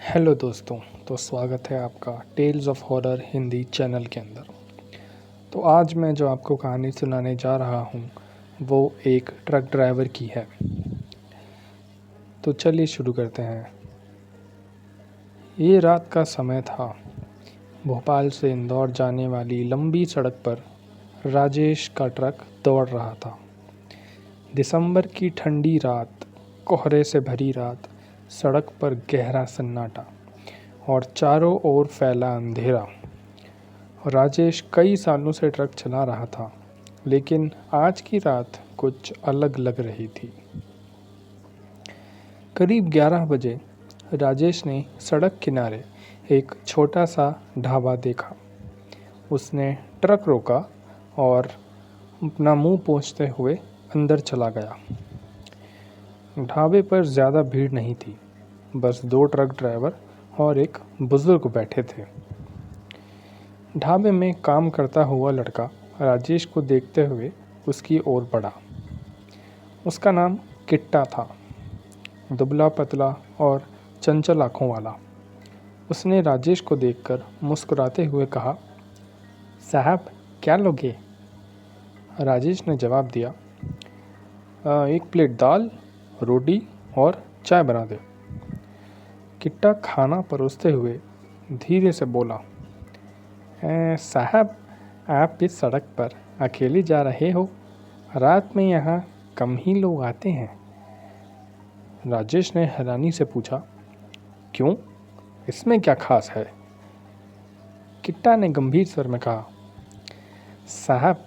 Hello दोस्तों। तो स्वागत है आपका tales of horror Hindi channel के अंदर। तो आज मैं जो आपको कहानी सुनाने जा रहा हूँ वो एक ट्रक ड्राइवर की है। तो चलिए शुरू करते हैं। ये रात का समय था। भोपाल से इंदौर जाने वाली लंबी सड़क पर राजेश का ट्रक दौड़ रहा था। दिसंबर की ठंडी रात, कोहरे से भरी रात, सड़क पर गहरा सन्नाटा और चारों ओर फैला अंधेरा। राजेश कई सालों से ट्रक चला रहा था, लेकिन आज की रात कुछ अलग लग रही थी। करीब 11 बजे राजेश ने सड़क किनारे एक छोटा सा ढाबा देखा। उसने ट्रक रोका और अपना मुंह पोंछते हुए अंदर चला गया। ढाबे पर ज़्यादा भीड़ नहीं थी, बस 2 ट्रक ड्राइवर और एक बुजुर्ग बैठे थे। ढाबे में काम करता हुआ लड़का राजेश को देखते हुए उसकी ओर बढ़ा। उसका नाम किट्टा था, दुबला पतला और चंचल आँखों वाला। उसने राजेश को देखकर मुस्कुराते हुए कहा, साहब क्या लोगे? राजेश ने जवाब दिया, एक प्लेट दाल, रोटी और चाय बना दे। किट्टा खाना परोसते हुए धीरे से बोला, साहब आप इस सड़क पर अकेले जा रहे हो? रात में यहाँ कम ही लोग आते हैं। राजेश ने हैरानी से पूछा, क्यों, इसमें क्या खास है? किट्टा ने गंभीर स्वर में कहा, साहब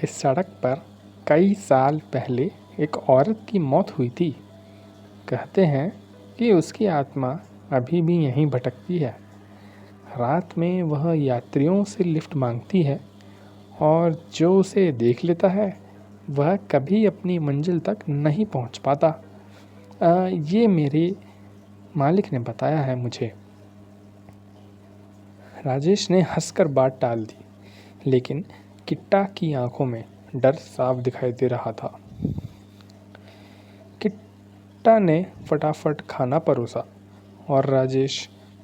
इस सड़क पर कई साल पहले एक औरत की मौत हुई थी। कहते हैं कि उसकी आत्मा अभी भी यहीं भटकती है। रात में वह यात्रियों से लिफ्ट मांगती है और जो उसे देख लेता है वह कभी अपनी मंजिल तक नहीं पहुंच पाता। ये मेरे मालिक ने बताया है मुझे। राजेश ने हंसकर बात टाल दी, लेकिन किट्टा की आंखों में डर साफ दिखाई दे रहा था। किट्टा ने फटाफट खाना परोसा और राजेश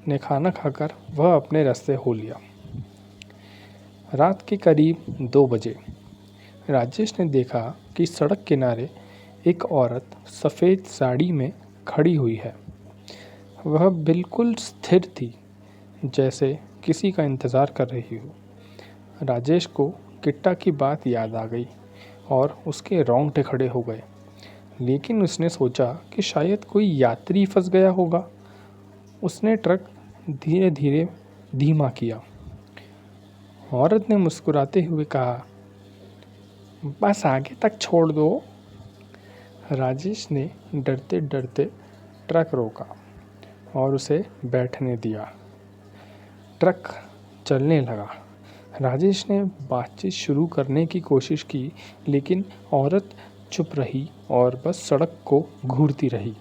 ने खाना खाकर वह अपने रास्ते हो लिया। रात के करीब 2 बजे राजेश ने देखा कि सड़क किनारे एक औरत सफ़ेद साड़ी में खड़ी हुई है। वह बिल्कुल स्थिर थी, जैसे किसी का इंतज़ार कर रही हो। राजेश को किट्टा की बात याद आ गई और उसके रोंगटे खड़े हो गए, लेकिन उसने सोचा कि शायद कोई यात्री फंस गया होगा। उसने ट्रक धीरे धीरे धीमा किया। औरत ने मुस्कुराते हुए कहा, बस आगे तक छोड़ दो। राजेश ने डरते डरते ट्रक रोका और उसे बैठने दिया। ट्रक चलने लगा। राजेश ने बातचीत शुरू करने की कोशिश की, लेकिन औरत चुप रही और बस सड़क को घूरती रही।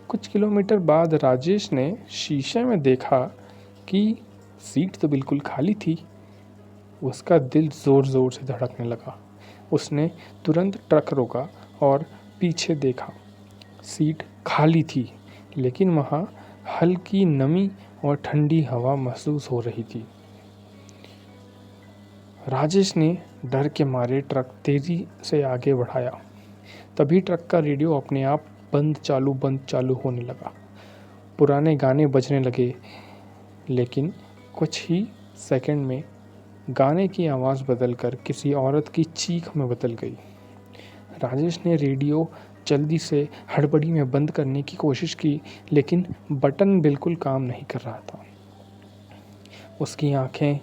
कुछ किलोमीटर बाद राजेश ने शीशे में देखा कि सीट तो बिल्कुल खाली थी। उसका दिल ज़ोर ज़ोर से धड़कने लगा। उसने तुरंत ट्रक रोका और पीछे देखा। सीट खाली थी, लेकिन वहाँ हल्की नमी और ठंडी हवा महसूस हो रही थी। राजेश ने डर के मारे ट्रक तेज़ी से आगे बढ़ाया। तभी ट्रक का रेडियो अपने आप बंद चालू होने लगा। पुराने गाने बजने लगे, लेकिन कुछ ही सेकंड में गाने की आवाज़ बदलकर किसी औरत की चीख में बदल गई। राजेश ने रेडियो जल्दी से हड़बड़ी में बंद करने की कोशिश की, लेकिन बटन बिल्कुल काम नहीं कर रहा था। उसकी आंखें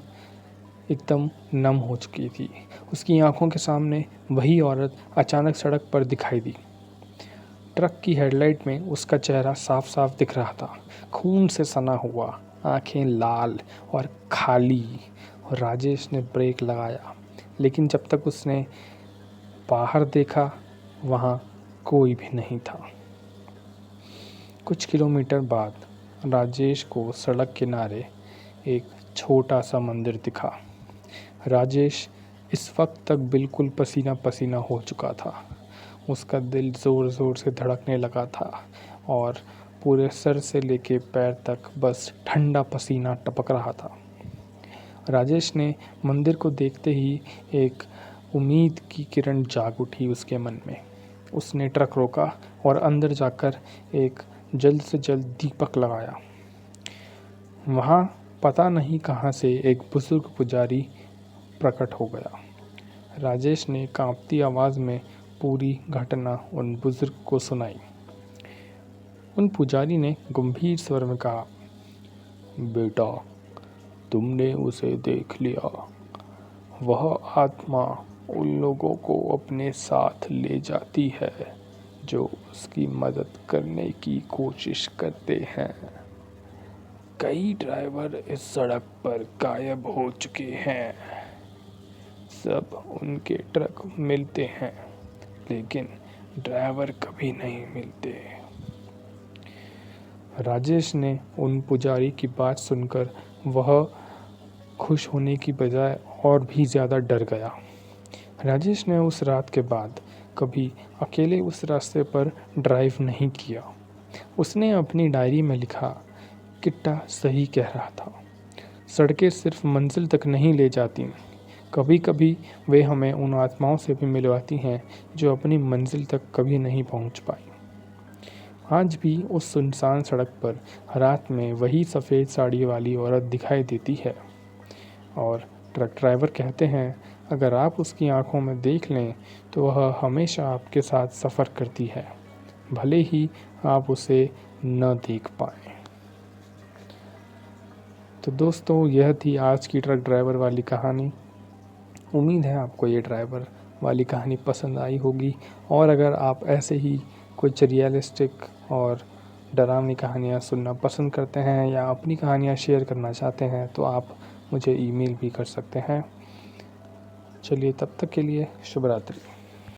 एकदम नम हो चुकी थी। उसकी आंखों के सामने वही औरत अचानक सड़क पर दिखाई दी। ट्रक की हेडलाइट में उसका चेहरा साफ साफ दिख रहा था, खून से सना हुआ, आंखें लाल और खाली। और राजेश ने ब्रेक लगाया, लेकिन जब तक उसने बाहर देखा वहाँ कोई भी नहीं था। कुछ किलोमीटर बाद राजेश को सड़क किनारे एक छोटा सा मंदिर दिखा। राजेश इस वक्त तक बिल्कुल पसीना पसीना हो चुका था। उसका दिल ज़ोर ज़ोर से धड़कने लगा था और पूरे सर से लेके पैर तक बस ठंडा पसीना टपक रहा था। राजेश ने मंदिर को देखते ही एक उम्मीद की किरण जाग उठी उसके मन में। उसने ट्रक रोका और अंदर जाकर एक जल्द से जल्द दीपक लगाया। वहाँ पता नहीं कहाँ से एक बुजुर्ग पुजारी प्रकट हो गया। राजेश ने कांपती आवाज़ में पूरी घटना उन बुजुर्ग को सुनाई। उन पुजारी ने गंभीर स्वर में कहा, बेटा, तुमने उसे देख लिया। वह आत्मा उन लोगों को अपने साथ ले जाती है जो उसकी मदद करने की कोशिश करते हैं। कई ड्राइवर इस सड़क पर गायब हो चुके हैं। सब उनके ट्रक मिलते हैं, लेकिन ड्राइवर कभी नहीं मिलते। राजेश ने उन पुजारी की बात सुनकर वह खुश होने की बजाय और भी ज़्यादा डर गया। राजेश ने उस रात के बाद कभी अकेले उस रास्ते पर ड्राइव नहीं किया। उसने अपनी डायरी में लिखा, किट्टा सही कह रहा था। सड़कें सिर्फ मंजिल तक नहीं ले जाती, कभी कभी वे हमें उन आत्माओं से भी मिलवाती हैं जो अपनी मंजिल तक कभी नहीं पहुंच पाई। आज भी उस सुनसान सड़क पर रात में वही सफ़ेद साड़ी वाली औरत दिखाई देती है और ट्रक ड्राइवर कहते हैं, अगर आप उसकी आंखों में देख लें तो वह हमेशा आपके साथ सफ़र करती है, भले ही आप उसे न देख पाएं। तो दोस्तों, यह थी आज की ट्रक ड्राइवर वाली कहानी। उम्मीद है आपको ये ड्राइवर वाली कहानी पसंद आई होगी, और अगर आप ऐसे ही कुछ रियलिस्टिक और डरावनी कहानियाँ सुनना पसंद करते हैं या अपनी कहानियाँ शेयर करना चाहते हैं तो आप मुझे ईमेल भी कर सकते हैं। चलिए, तब तक के लिए शुभ रात्रि।